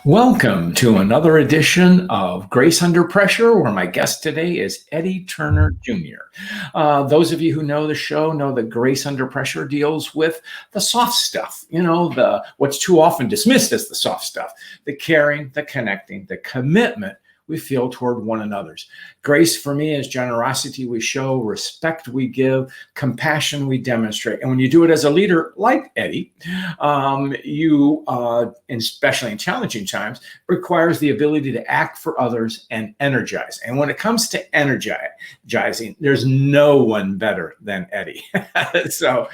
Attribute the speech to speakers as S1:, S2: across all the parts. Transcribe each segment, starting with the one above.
S1: Welcome to another edition of Grace Under Pressure, where my guest today is Eddie Turner Jr. Those of you who know the show know that Grace Under Pressure deals with the soft stuff, the what's too often dismissed as the soft stuff, the caring, the connecting, the commitment we feel toward one another's. Grace for me is generosity we show, respect we give, compassion we demonstrate. And when you do it as a leader like Eddie, you, especially in challenging times, requires the ability to act for others and energize. And when it comes to energizing, there's no one better than Eddie. So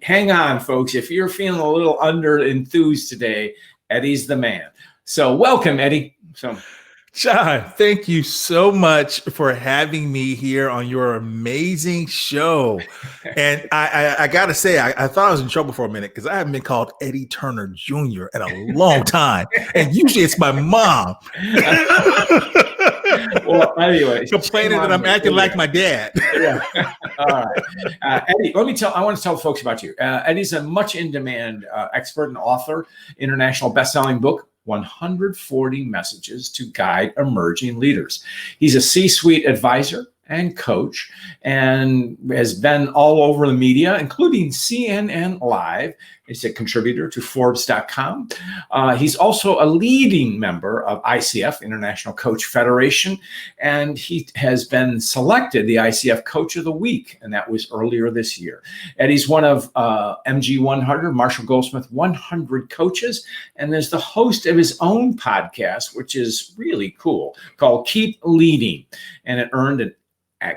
S1: hang on, folks. If you're feeling a little under enthused today, Eddie's the man. So welcome, Eddie.
S2: John, thank you so much for having me here on your amazing show. And I got to say, I thought I was in trouble for a minute because I haven't been called Eddie Turner Jr. in a long time. And usually it's my mom.
S1: Well, anyway,
S2: complaining that I'm acting like my dad.
S1: Yeah. All right. Eddie, I want to tell folks about you. Eddie's a much in demand expert and author, international best-selling book, 140 Messages to Guide Emerging Leaders. He's a C-suite advisor and coach and has been all over the media, including CNN Live. He's a contributor to Forbes.com. He's also a leading member of ICF, International Coach Federation, and he has been selected the ICF Coach of the Week, and that was earlier this year. Eddie's one of MG 100, Marshall Goldsmith 100 coaches, and is the host of his own podcast, which is really cool, called Keep Leading, and it earned a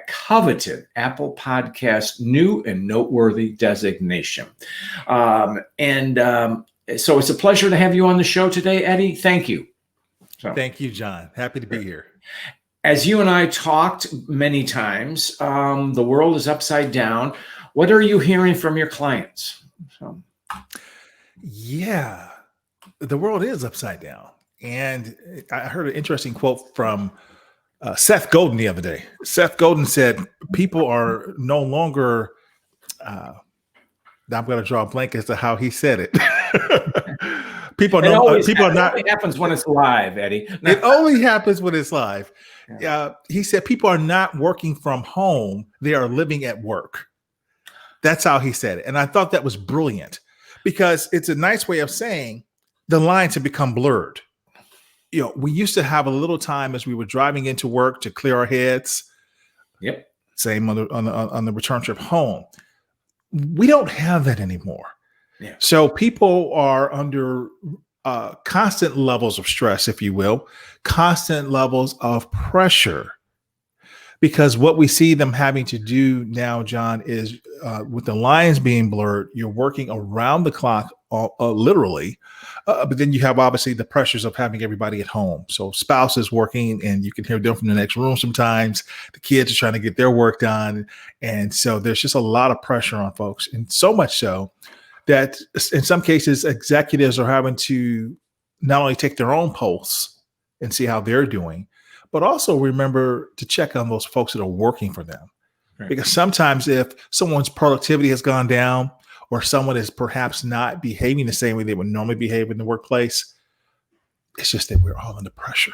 S1: coveted Apple Podcast new and noteworthy designation. So it's a pleasure to have you on the show today, Eddie. Thank you.
S2: Thank you, John. Happy to be here.
S1: As you and I talked many times, the world is upside down. What are you hearing from your clients?
S2: Yeah, the world is upside down. And I heard an interesting quote from Seth Godin the other day. Seth Godin said, people are no longer, I'm going to draw a blank as to how he said it. People are not. It only
S1: happens when it's live, Eddie.
S2: It only happens when it's live. He said, people are not working from home. They are living at work. That's how he said it. And I thought that was brilliant because it's a nice way of saying the lines have become blurred. We used to have a little time as we were driving into work to clear our heads.
S1: Yep.
S2: Same on the return trip home. We don't have that anymore.
S1: Yeah.
S2: So people are under constant levels of stress, if you will, constant levels of pressure. Because what we see them having to do now, John, is with the lines being blurred, you're working around the clock, literally. But then you have obviously the pressures of having everybody at home. So spouse is working and you can hear them from the next room sometimes. The kids are trying to get their work done. And so there's just a lot of pressure on folks. And so much so that in some cases, executives are having to not only take their own pulse and see how they're doing, but also remember to check on those folks that are working for them. Right. Because sometimes if someone's productivity has gone down or someone is perhaps not behaving the same way they would normally behave in the workplace, it's just that we're all under pressure.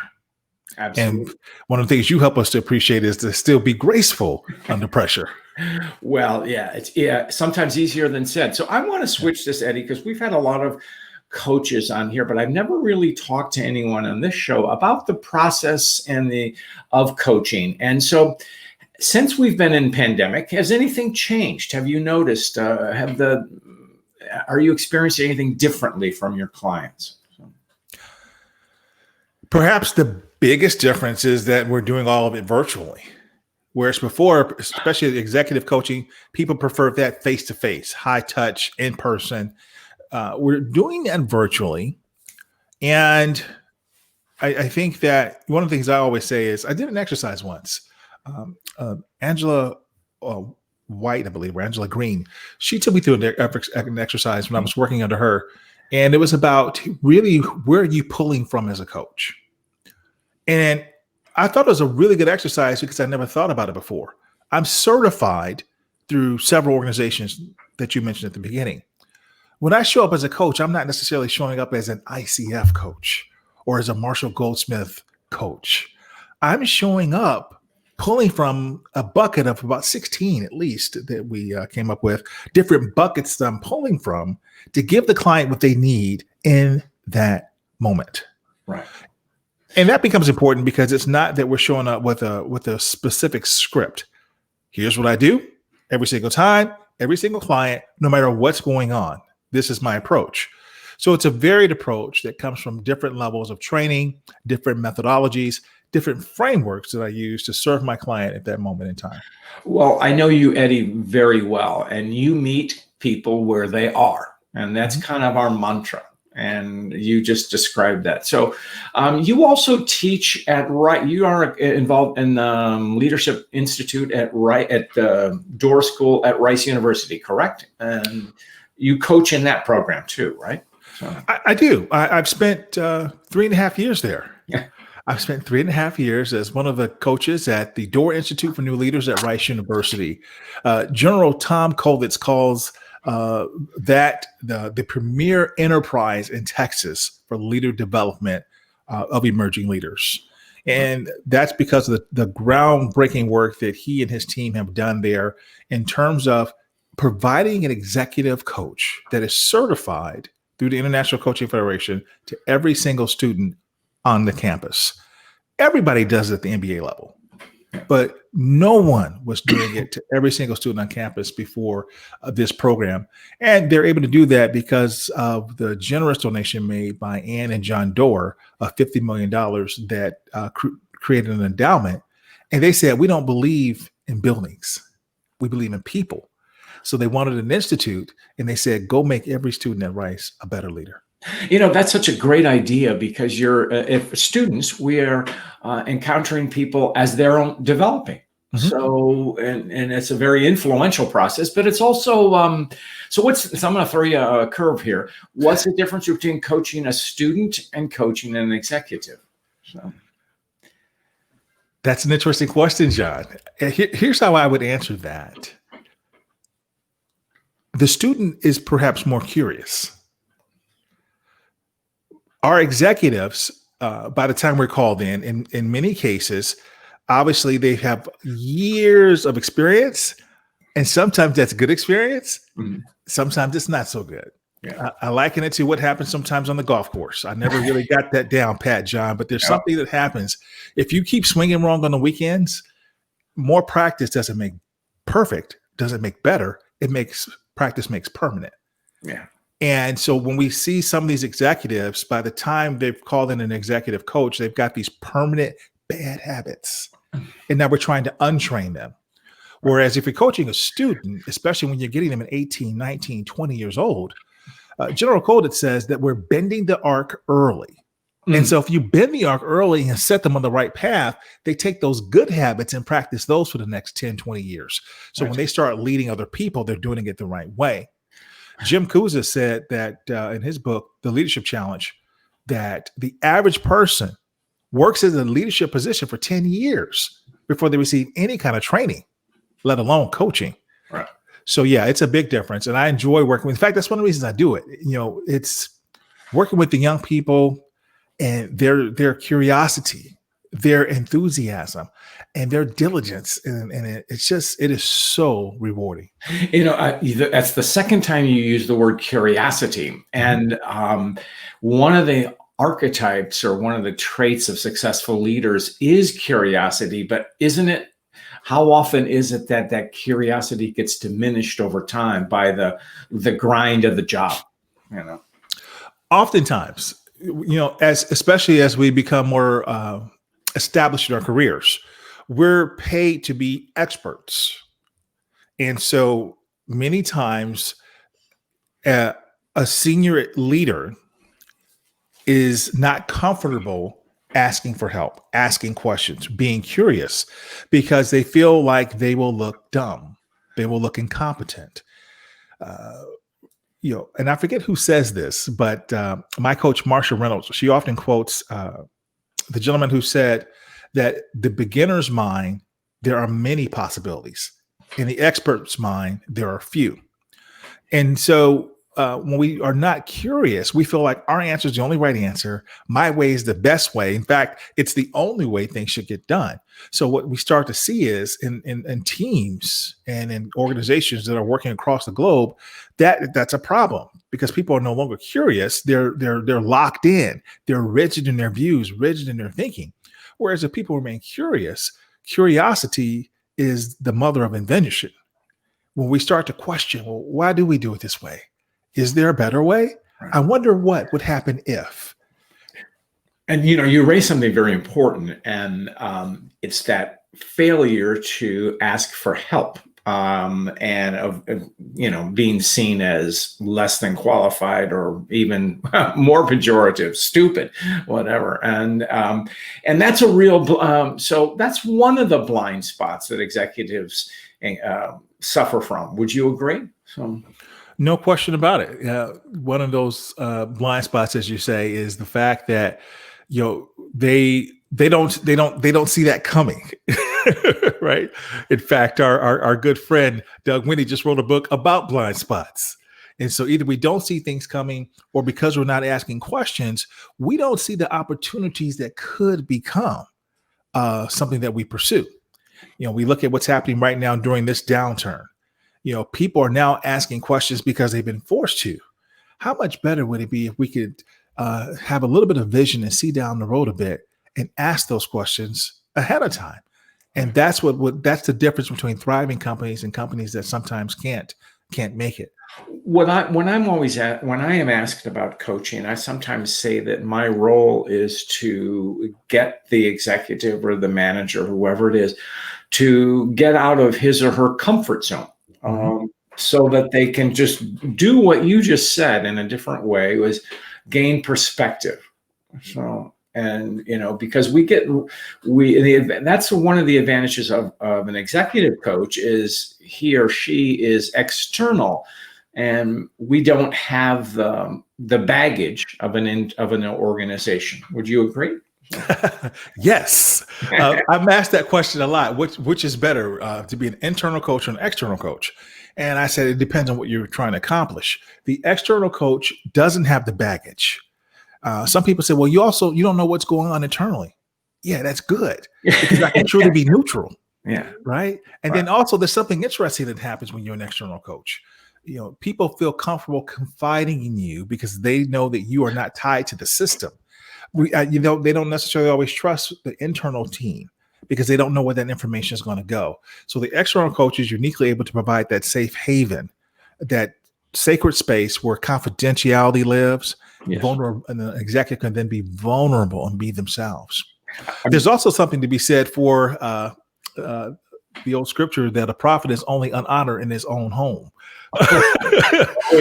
S1: Absolutely.
S2: And one of the things you help us to appreciate is to still be graceful under pressure.
S1: Well, it's sometimes easier than said. So I want to switch this, Eddie, because we've had a lot of coaches on here, but I've never really talked to anyone on this show about the process of coaching. And so since we've been in pandemic, has anything changed? Have you noticed, are you experiencing anything differently from your clients?
S2: Perhaps the biggest difference is that we're doing all of it virtually. Whereas before, especially executive coaching, people prefer that face-to-face, high touch, in person. We're doing that virtually. And I think that one of the things I always say is I did an exercise once. Angela White, I believe, or Angela Green, she took me through an exercise when I was working under her. And it was about really, where are you pulling from as a coach? And I thought it was a really good exercise because I never thought about it before. I'm certified through several organizations that you mentioned at the beginning. When I show up as a coach, I'm not necessarily showing up as an ICF coach or as a Marshall Goldsmith coach. I'm showing up pulling from a bucket of about 16 at least that we came up with, different buckets that I'm pulling from to give the client what they need in that moment.
S1: Right.
S2: And that becomes important because it's not that we're showing up with a specific script. Here's what I do every single time, every single client, no matter what's going on. This is my approach. So it's a varied approach that comes from different levels of training, different methodologies, different frameworks that I use to serve my client at that moment in time.
S1: Well, I know you, Eddie, very well, and you meet people where they are. And that's kind of our mantra. And you just described that. So you also teach at Rice. You are involved in the Leadership Institute at the Door School at Rice University, correct? And you coach in that program too, right? So.
S2: I do. I've spent 3.5 years there. Yeah. I've spent 3.5 years as one of the coaches at the Door Institute for New Leaders at Rice University. General Tom Kovitz calls that the premier enterprise in Texas for leader development of emerging leaders. And that's because of the groundbreaking work that he and his team have done there in terms of providing an executive coach that is certified through the International Coaching Federation to every single student on the campus. Everybody does it at the MBA level, but no one was doing it to every single student on campus before this program. And they're able to do that because of the generous donation made by Ann and John Doerr of $50 million that created an endowment. And they said, we don't believe in buildings. We believe in people. So they wanted an institute, and they said, go make every student at Rice a better leader.
S1: You know, that's such a great idea because if students, we are encountering people as their own developing. Mm-hmm. So, and it's a very influential process, but it's also, so I'm going to throw you a curve here. What's the difference between coaching a student and coaching an executive? So.
S2: That's an interesting question, John. Here's how I would answer that. The student is perhaps more curious. Our executives, by the time we're called in many cases, obviously they have years of experience, and sometimes that's good experience. Mm-hmm. Sometimes it's not so good. Yeah. I liken it to what happens sometimes on the golf course. I never really got that down pat, John, but there's something that happens. If you keep swinging wrong on the weekends, more practice doesn't make perfect, doesn't make better. Practice makes permanent. Yeah. And so when we see some of these executives, by the time they've called in an executive coach, they've got these permanent bad habits. And now we're trying to untrain them. Whereas if you're coaching a student, especially when you're getting them at 18, 19, 20 years old, General Kovitz says that we're bending the arc early. Mm. And so if you bend the arc early and set them on the right path, they take those good habits and practice those for the next 10, 20 years. So when they start leading other people, they're doing it the right way. Jim Kuza said that in his book, The Leadership Challenge, that the average person works in a leadership position for 10 years before they receive any kind of training, let alone coaching. Right. So, yeah, it's a big difference. And I enjoy working with, in fact, that's one of the reasons I do it. You know, it's working with the young people and their curiosity, their enthusiasm, and their diligence. And it is so rewarding.
S1: You know, that's the second time you use the word curiosity. And one of the archetypes or one of the traits of successful leaders is curiosity, but isn't it? How often is it that curiosity gets diminished over time by the grind of the job? You know,
S2: oftentimes, you know, especially as we become more established in our careers, we're paid to be experts, and so many times, a senior leader is not comfortable asking for help, asking questions, being curious, because they feel like they will look dumb. They will look incompetent. You know, and I forget who says this, but my coach, Marsha Reynolds, she often quotes the gentleman who said that the beginner's mind, there are many possibilities. In the expert's mind, there are few. And so when we are not curious, we feel like our answer is the only right answer. My way is the best way. In fact, it's the only way things should get done. So what we start to see is in teams and in organizations that are working across the globe, that's a problem because people are no longer curious. They're locked in. They're rigid in their views, rigid in their thinking. Whereas if people remain curious, curiosity is the mother of invention. When we start to question, well, why do we do it this way? Is there a better way? I wonder what would happen if.
S1: And you raised something very important, and it's that failure to ask for help, and of being seen as less than qualified or even more pejorative, stupid, whatever. And that's a real. So that's one of the blind spots that executives suffer from. Would you agree? So.
S2: No question about it. One of those blind spots, as you say, is the fact that they don't see that coming, right? In fact, our good friend Doug Winnie just wrote a book about blind spots, and so either we don't see things coming, or because we're not asking questions, we don't see the opportunities that could become something that we pursue. We look at what's happening right now during this downturn. People are now asking questions because they've been forced to. How much better would it be if we could have a little bit of vision and see down the road a bit and ask those questions ahead of time? And that's that's the difference between thriving companies and companies that sometimes can't make it.
S1: When I am asked about coaching, I sometimes say that my role is to get the executive or the manager, whoever it is, to get out of his or her comfort zone. So that they can just do what you just said in a different way, was gain perspective. So, and because that's one of the advantages of an executive coach, is he or she is external, and we don't have the baggage of an organization. Would you agree?
S2: Yes. I'm asked that question a lot. Which is better, to be an internal coach or an external coach? And I said, it depends on what you're trying to accomplish. The external coach doesn't have the baggage. Some people say, well, you don't know what's going on internally. Yeah, that's good, because I can truly be neutral.
S1: Yeah.
S2: Right. And then also there's something interesting that happens when you're an external coach. People feel comfortable confiding in you because they know that you are not tied to the system. They don't necessarily always trust the internal team because they don't know where that information is going to go. So the external coach is uniquely able to provide that safe haven, that sacred space where confidentiality lives. Yes. Vulnerable, and the executive can then be vulnerable and be themselves. There's also something to be said for the old scripture that a prophet is only unhonored in his own home.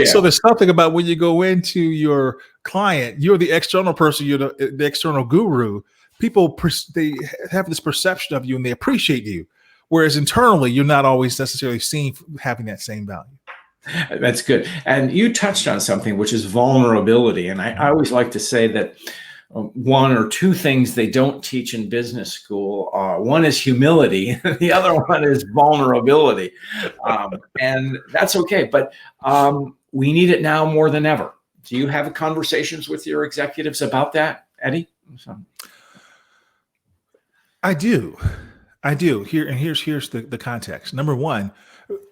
S2: So there's something about when you go into your client, you're the external person, you're the external guru. People, they have this perception of you and they appreciate you. Whereas internally, you're not always necessarily seen having that same value.
S1: That's good. And you touched on something, which is vulnerability. And I always like to say that one or two things they don't teach in business school. One is humility. The other one is vulnerability. And that's okay. But we need it now more than ever. Do you have conversations with your executives about that, Eddie?
S2: I do. Here's the context. Number one,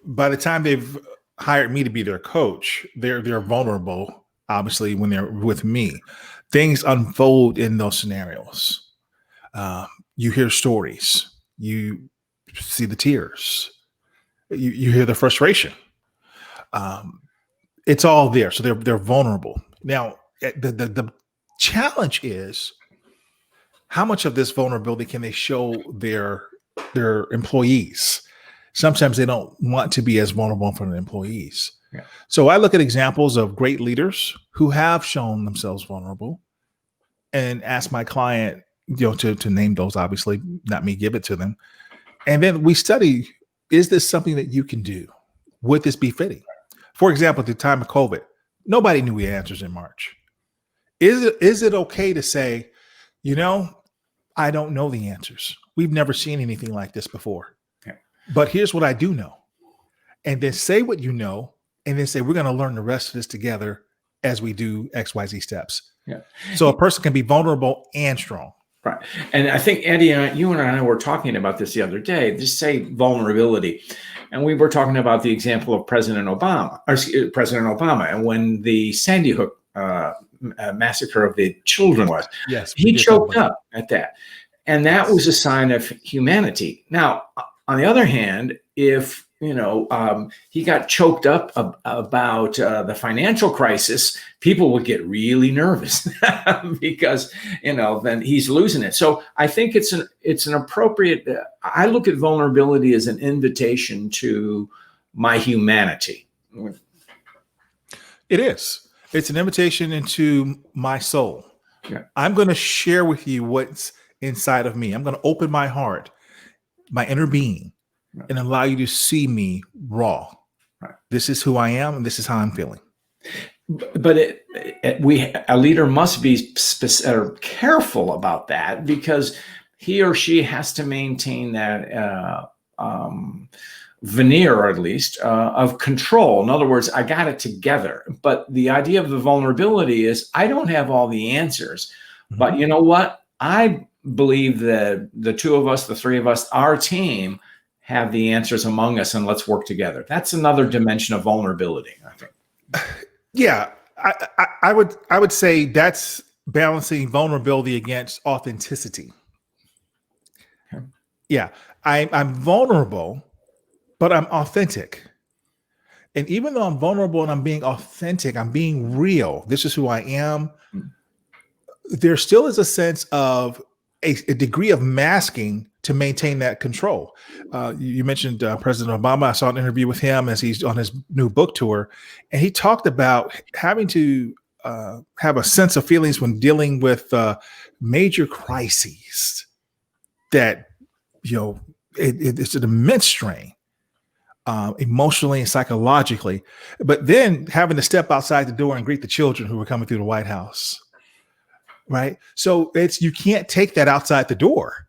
S2: by the time they've hired me to be their coach, they're vulnerable, obviously, when they're with me. Things unfold in those scenarios. You hear stories, you see the tears, you hear the frustration. It's all there. So they're vulnerable. Now, the challenge is, how much of this vulnerability can they show their employees? Sometimes they don't want to be as vulnerable for their employees. Yeah. So I look at examples of great leaders who have shown themselves vulnerable and ask my client, to name those, obviously, not me, give it to them. And then we study, is this something that you can do? Would this be fitting? For example, at the time of COVID, nobody knew the answers in March. Is it okay to say, I don't know the answers. We've never seen anything like this before. Yeah. But here's what I do know. And then say what you know and then say, we're going to learn the rest of this together as we do XYZ steps.
S1: Yeah.
S2: So a person can be vulnerable and strong.
S1: Right. And I think, Eddie, you and I were talking about this the other day. Just say vulnerability. And we were talking about the example of President Obama, and when the Sandy Hook massacre of the children was,
S2: yes,
S1: he choked up at that. And that was a sign of humanity. Now, on the other hand, if he got choked up about the financial crisis, people would get really nervous because then he's losing it. So I think it's an appropriate. I look at vulnerability as an invitation to my humanity.
S2: It is. It's an invitation into my soul.
S1: Yeah.
S2: I'm going to share with you what's inside of me. I'm going to open my heart, my inner being, and allow you to see me raw.
S1: Right.
S2: This is who I am, and this is how I'm feeling.
S1: But a leader must be careful about that, because he or she has to maintain that veneer, or at least of control. In other words, I got it together. But the idea of the vulnerability is I don't have all the answers. Mm-hmm. But you know what? I believe that the two of us, the three of us, our team, have the answers among us, and let's work together. That's another dimension of vulnerability, I think.
S2: Yeah, I would say that's balancing vulnerability against authenticity.
S1: Okay.
S2: Yeah, I'm vulnerable, but I'm authentic. And even though I'm vulnerable and I'm being authentic, I'm being real. This is who I am. There still is a sense of a degree of masking to maintain that control. You mentioned President Obama. I saw an interview with him as he's on his new book tour, and he talked about having to have a sense of feelings when dealing with major crises that, it's an immense strain emotionally and psychologically, but then having to step outside the door and greet the children who were coming through the White House. Right. So you can't take that outside the door.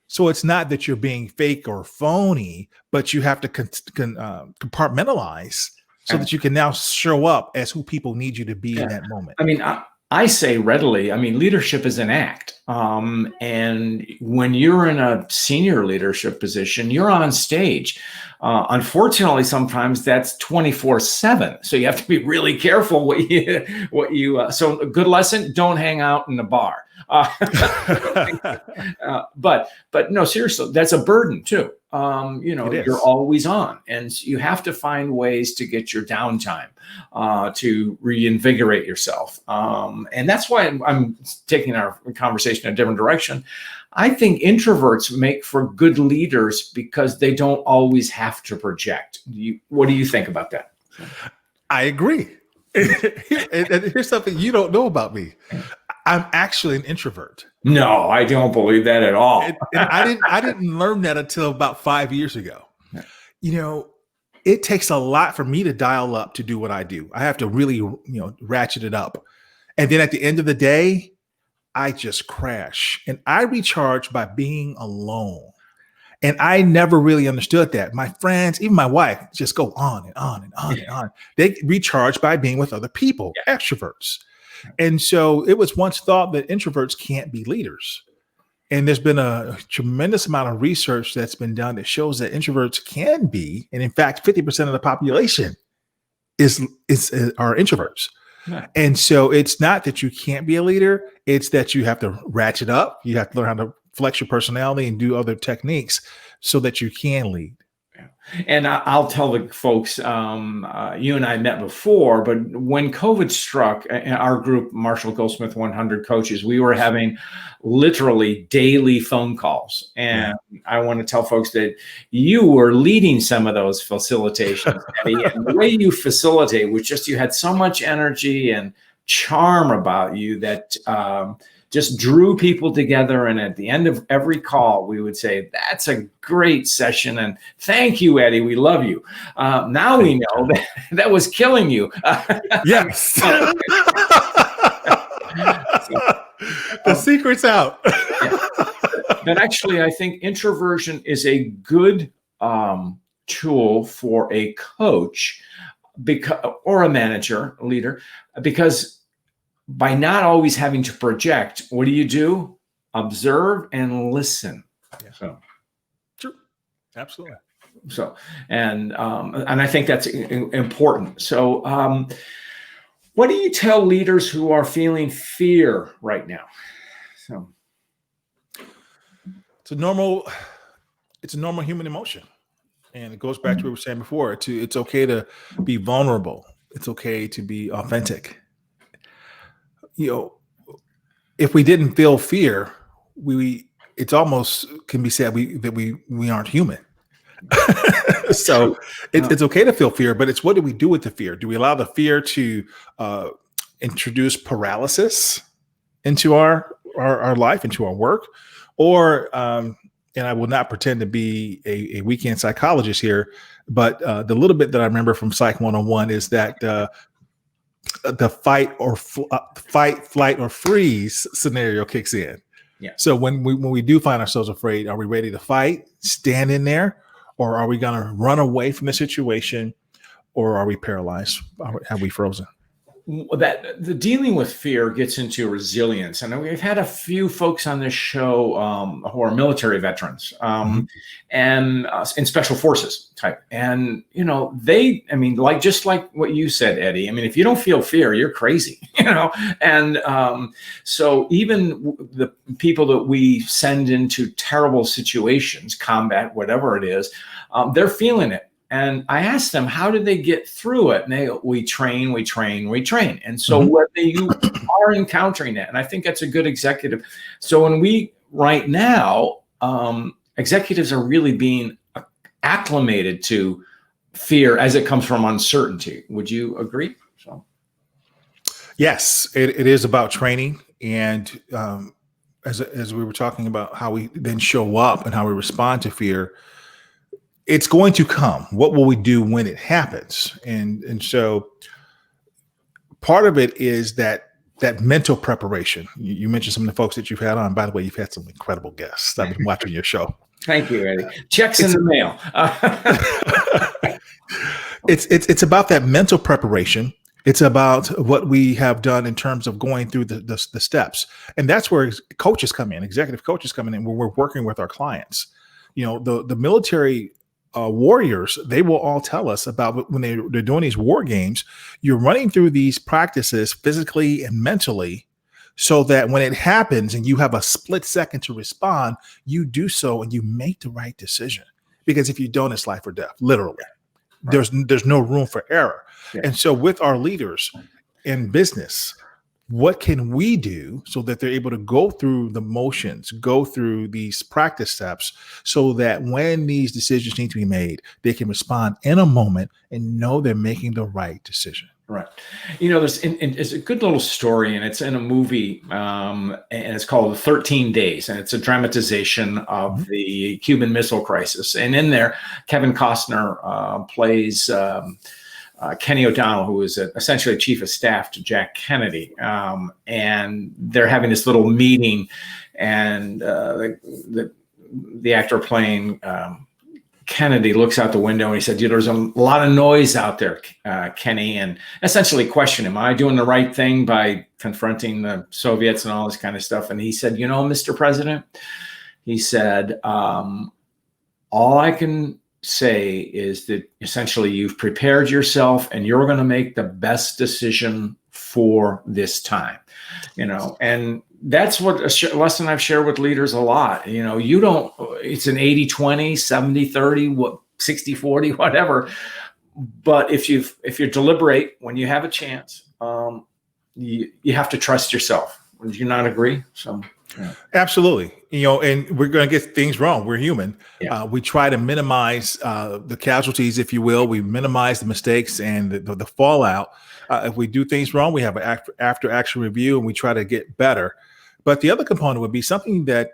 S2: So it's not that you're being fake or phony, but you have to compartmentalize so that you can now show up as who people need you to be in that moment.
S1: I mean, I say readily, leadership is an act. And when you're in a senior leadership position, you're on stage. Unfortunately, sometimes that's 24/7. So you have to be really careful so a good lesson, don't hang out in the bar. But no, seriously, that's a burden too. You're always on, and you have to find ways to get your downtime to reinvigorate yourself. And that's why I'm taking our conversation in a different direction. I think introverts make for good leaders because they don't always have to project. What do you think about that?
S2: I agree. And here's something you don't know about me. I'm actually an introvert.
S1: No, I don't believe that at all.
S2: And I didn't learn that until about 5 years ago. Yeah. It takes a lot for me to dial up to do what I do. I have to really, ratchet it up. And then at the end of the day, I just crash, and I recharge by being alone. And I never really understood that. My friends, even my wife, just go on and on and on and on. They recharge by being with other people, extroverts. And so it was once thought that introverts can't be leaders. And there's been a tremendous amount of research that's been done that shows that introverts can be, and in fact, 50% of the population are introverts. Yeah. And so it's not that you can't be a leader, it's that you have to ratchet up. You have to learn how to flex your personality and do other techniques so that you can lead.
S1: And I'll tell the folks, you and I met before, but when COVID struck, our group, Marshall Goldsmith 100 coaches, we were having literally daily phone calls. And I want to tell folks that you were leading some of those facilitations, Eddie, and the way you facilitate was just, you had so much energy and charm about you that just drew people together. And at the end of every call, we would say, that's a great session. And thank you, Eddie. We love you. Now we know that was killing you.
S2: Yes. The secret's out.
S1: But actually, I think introversion is a good tool for a coach, because, or a manager, a leader, because by not always having to project, what do? Observe and listen.
S2: Yeah.
S1: So
S2: True. Absolutely.
S1: So, and I think that's important. So, what do you tell leaders who are feeling fear right now? So,
S2: it's a normal human emotion, and it goes back to what we were saying before. It's okay to be vulnerable. It's okay to be authentic. If we didn't feel fear, it's almost can be said that we aren't human. So it's okay to feel fear, but it's what do we do with the fear? Do we allow the fear to introduce paralysis into our life, into our work? Or, and I will not pretend to be a weekend psychologist here, but the little bit that I remember from Psych 101 is that the fight, flight, or freeze scenario kicks in.
S1: Yeah.
S2: So when we do find ourselves afraid, are we ready to fight, stand in there? Or are we going to run away from the situation, or are we paralyzed? Have we frozen?
S1: That the dealing with fear gets into resilience, and we've had a few folks on this show who are military veterans and in special forces type, and just like what you said, Eddie. I mean, if you don't feel fear, you're crazy, And so even the people that we send into terrible situations, combat, whatever it is, they're feeling it. And I asked them, how did they get through it? And we train. And so whether you are encountering it, and I think that's a good executive. So right now, executives are really being acclimated to fear as it comes from uncertainty. Would you agree? So,
S2: yes, it is about training. And as we were talking about how we then show up and how we respond to fear, it's going to come. What will we do when it happens? And so part of it is that mental preparation. You mentioned some of the folks that you've had on. By the way, you've had some incredible guests. I've been watching your show.
S1: Thank you, Eddie. Checks in the mail.
S2: It's about that mental preparation. It's about what we have done in terms of going through the steps. And that's where coaches come in, executive coaches come in, where we're working with our clients. The military warriors, they will all tell us about when they're doing these war games, you're running through these practices physically and mentally so that when it happens and you have a split second to respond, you do so and you make the right decision. Because if you don't, it's life or death, literally. Right. There's no room for error. Yeah. And so with our leaders in business, what can we do so that they're able to go through the motions, go through these practice steps so that when these decisions need to be made, they can respond in a moment and know they're making the right decision.
S1: Right. There's a good little story, and it's in a movie, and it's called 13 Days, and it's a dramatization of the Cuban Missile Crisis. And in there, Kevin Costner plays Kenny O'Donnell, who is essentially chief of staff to Jack Kennedy. And they're having this little meeting, and the actor playing Kennedy looks out the window and he said, there's a lot of noise out there, Kenny, and essentially question him. Am I doing the right thing by confronting the Soviets and all this kind of stuff? And he said, Mr. President, he said, all I can say is that essentially you've prepared yourself and you're going to make the best decision for this time, and that's what a lesson I've shared with leaders a lot. It's an 80-20, 70-30, 60-40, whatever. But if you deliberate when you have a chance, you have to trust yourself. Would you not agree? So. Yeah. Absolutely.
S2: And we're going to get things wrong. We're human.
S1: Yeah.
S2: We try to minimize the casualties, if you will. We minimize the mistakes and the fallout. If we do things wrong, we have an after action review and we try to get better. But the other component would be something that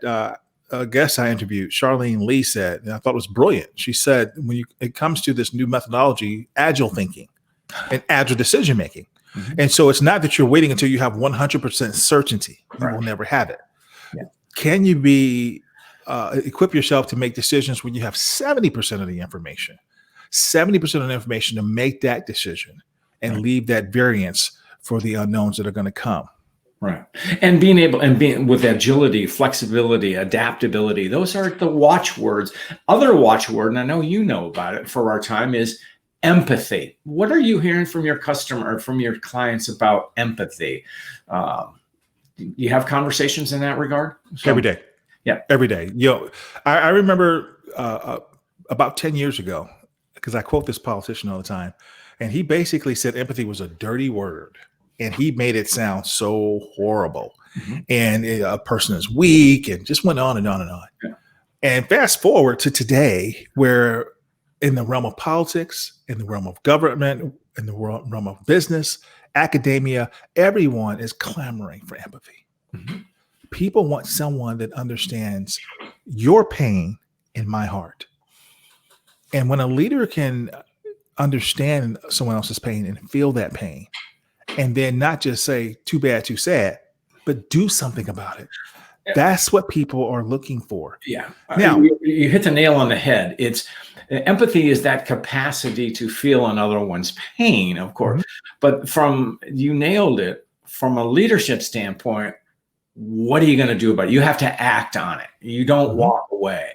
S2: a guest I interviewed, Charlene Lee, said, and I thought was brilliant. She said, it comes to this new methodology, agile thinking and agile decision making. Mm-hmm. And so it's not that you're waiting until you have 100% certainty. You will never have it. Yeah. Can you equip yourself to make decisions when you have 70% of the information? 70% of the information to make that decision and leave that variance for the unknowns that are going to come.
S1: Right. And being with agility, flexibility, adaptability, those are the watchwords. Other watchword, and I know you know about it for our time, is empathy. What are you hearing from your customer or from your clients about empathy? You have conversations in that regard?
S2: Every day.
S1: Yeah.
S2: Every day. I remember about 10 years ago, because I quote this politician all the time, and he basically said empathy was a dirty word. And he made it sound so horrible. Mm-hmm. And a person is weak, and just went on and on and on. Yeah. And fast forward to today, where in the realm of politics, in the realm of government, in the realm of business, academia, everyone is clamoring for empathy. Mm-hmm. People want someone that understands your pain in my heart. And when a leader can understand someone else's pain and feel that pain, and then not just say too bad, too sad, but do something about it. That's what people are looking for.
S1: Yeah. Now you hit the nail on the head. It's empathy is that capacity to feel another one's pain, of course. Mm-hmm. But you nailed it from a leadership standpoint. What are you going to do about it? You have to act on it. You don't mm-hmm. walk away.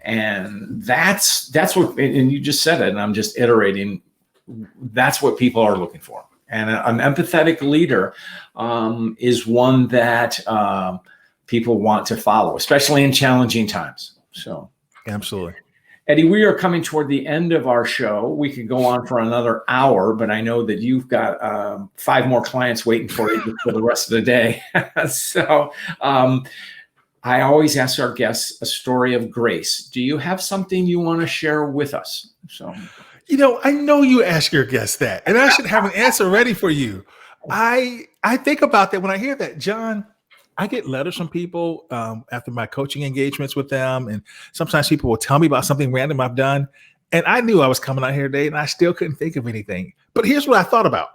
S1: And that's what, and you just said it, and I'm just iterating. That's what people are looking for. And an empathetic leader is one that people want to follow, especially in challenging times. So,
S2: absolutely.
S1: Eddie, we are coming toward the end of our show. We could go on for another hour, but I know that you've got 5 more clients waiting for you for the rest of the day. So I always ask our guests a story of grace. Do you have something you want to share with us? So.
S2: I know you ask your guests that, and I should have an answer ready for you. I think about that when I hear that, John. I get letters from people after my coaching engagements with them, and sometimes people will tell me about something random I've done, and I knew I was coming out here today, and I still couldn't think of anything. But here's what I thought about.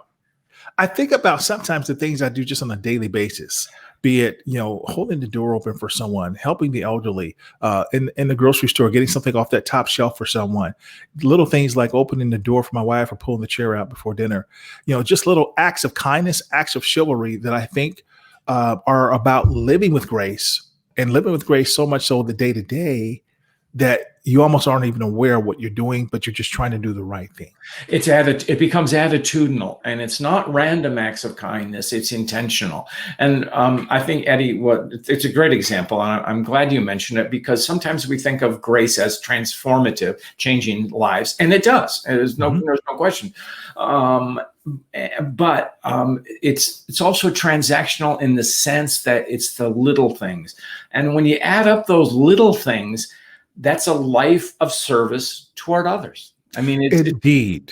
S2: I think about sometimes the things I do just on a daily basis. Be it, holding the door open for someone, helping the elderly, in the grocery store, getting something off that top shelf for someone, little things like opening the door for my wife or pulling the chair out before dinner, just little acts of kindness, acts of chivalry that I think are about living with grace, and living with grace so much so the day to day that you almost aren't even aware of what you're doing, but you're just trying to do the right thing.
S1: It becomes attitudinal, and it's not random acts of kindness. It's intentional. And I think, Eddie, it's a great example. And I'm glad you mentioned it, because sometimes we think of grace as transformative, changing lives. And it does. There's no question. But it's also transactional in the sense that it's the little things. And when you add up those little things, that's a life of service toward others. I mean,
S2: indeed.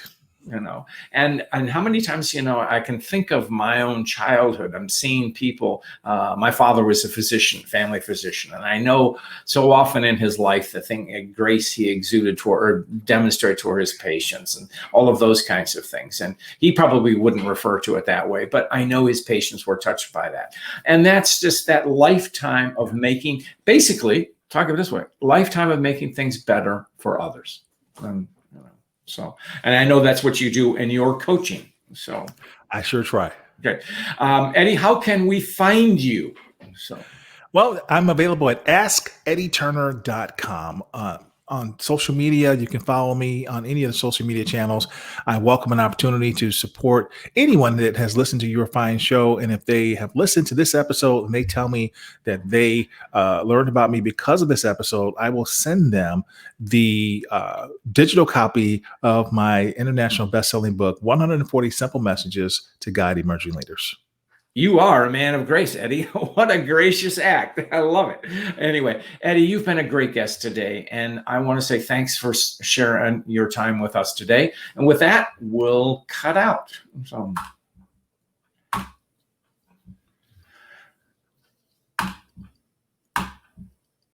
S1: And how many times, I can think of my own childhood. I'm seeing people, my father was a physician, family physician. And I know so often in his life, the grace he exuded toward or demonstrated toward his patients and all of those kinds of things. And he probably wouldn't refer to it that way, but I know his patients were touched by that. And that's just that lifetime of making, basically, talk of it this way, lifetime of making things better for others. And I know that's what you do in your coaching. So
S2: I sure try.
S1: Okay. Eddie, how can we find you?
S2: Well, I'm available at AskEddieTurner.com. On social media, you can follow me on any of the social media channels. I welcome an opportunity to support anyone that has listened to your fine show. And if they have listened to this episode and they tell me that they learned about me because of this episode, I will send them the digital copy of my international best-selling book, 140 Simple Messages to Guide Emerging Leaders.
S1: You are a man of grace, Eddie. What a gracious act. I love it. Anyway, Eddie, you've been a great guest today, and I want to say thanks for sharing your time with us today. And with that, we'll cut out. So.